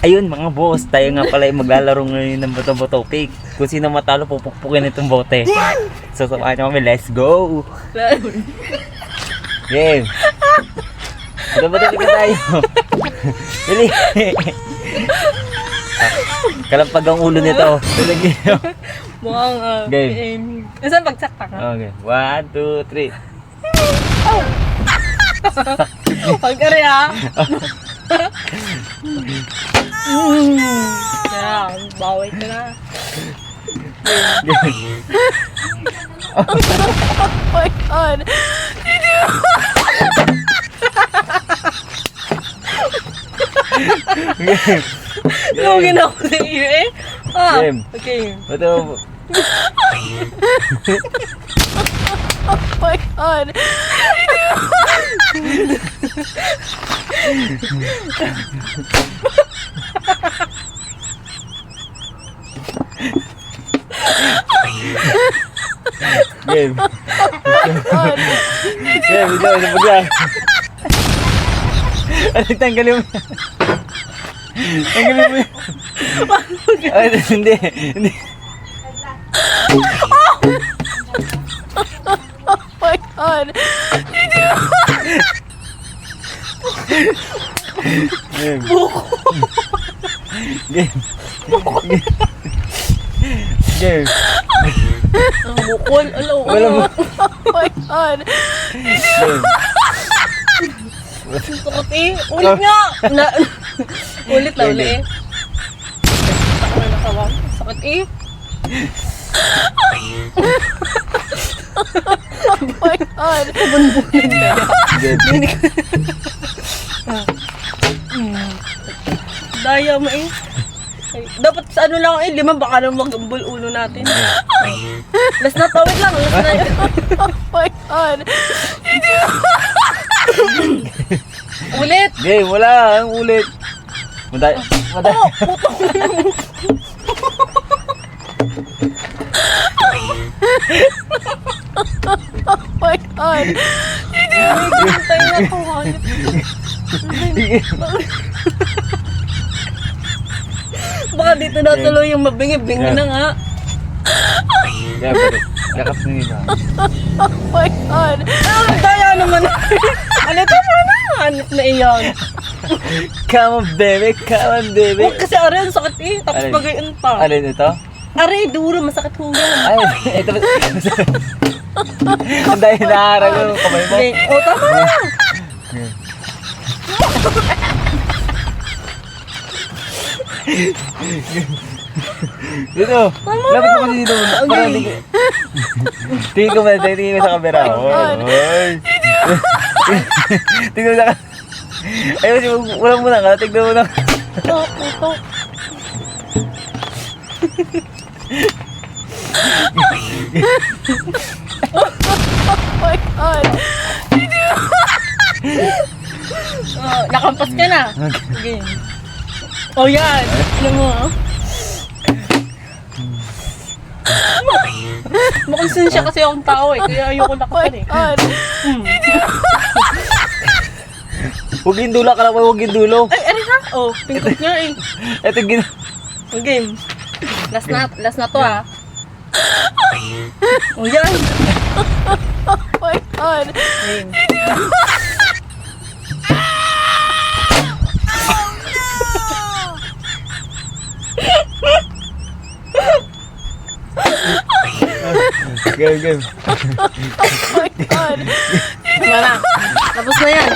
Ayun mga boss, tayo nga pala ay maglalaro ngayon ng boto-boto pick. Kung sino matalo, pupukpukin itong bote. So, samahan niyo kami, let's go! Game! Boto-boto pick na tayo! Dali! Kalampag ang ulo nito. Talagyan nyo. Mukhang Game. Saan pagsakta ka? Okay, 1, 2, 3. Huwag ka rin ha. Kaya, baway ka na. Oh my God! Game! Lugin ako sa iyo eh. Game. Okay. Boto. Oh my God! Game! Game, ito, sabag lang. Ano, tanggalin mo. Tanggalin mo yun. Ay, hindi. Hindi. Oh my God! Game. Game. Game. Ang bukol. Alo. Wala mo. Oh my God! Game. Sakit eh. Ulit nga. Ulit na uli eh. Sakit na nakawang. Sakit eh. Oh my God! Bunbunin ka na. Game. Daya mo eh. Ay, dapat sa ano lang eh, 5 baka nang mag-umbol ulo natin. Last na to, wait lang. Last na yun. Oh my God! Ulit. Game, wala. Ang ulit. Maday. Maday. Oh my God! Tayo na to. Baka dito na tuloy yung mabingi-bingi na nga. Game, balik. Yakap na nila. Oh my God! Daya naman. Ano ito mo na? Hanip na iyon. Come on, baby. Come on, baby. Huwag kasi aray, ang sakit eh. Tapos Alin? pagayon pa. Alin ito? Aray, duro, masakit kong yan. Ay, ito. Ang dahil naharag yung kamay mo. O, tama na. Dito. Lapit mo kasi dito. Parang hindi ka- Tingin ko ba? Tingin ko sa camera. Oy. Tingnan mo na. Ayun, wala mo na ka. Tignan mo na. Ito, ito. Oh my God! Nakampas ka na. Okay. O yan. Ano mo? Makonsensya kasi akong tao eh. Kaya ayoko Oh my nakapan eh. God! Huwag yung dulo ka lang. Huwag yung dulo. Ay, aray ha? Oh, pingkot nga eh. Ito gina. Game. Last na to ah. O yan. Oh my God! Game. Game, game. Oh my God! Tama na. Tapos na yan.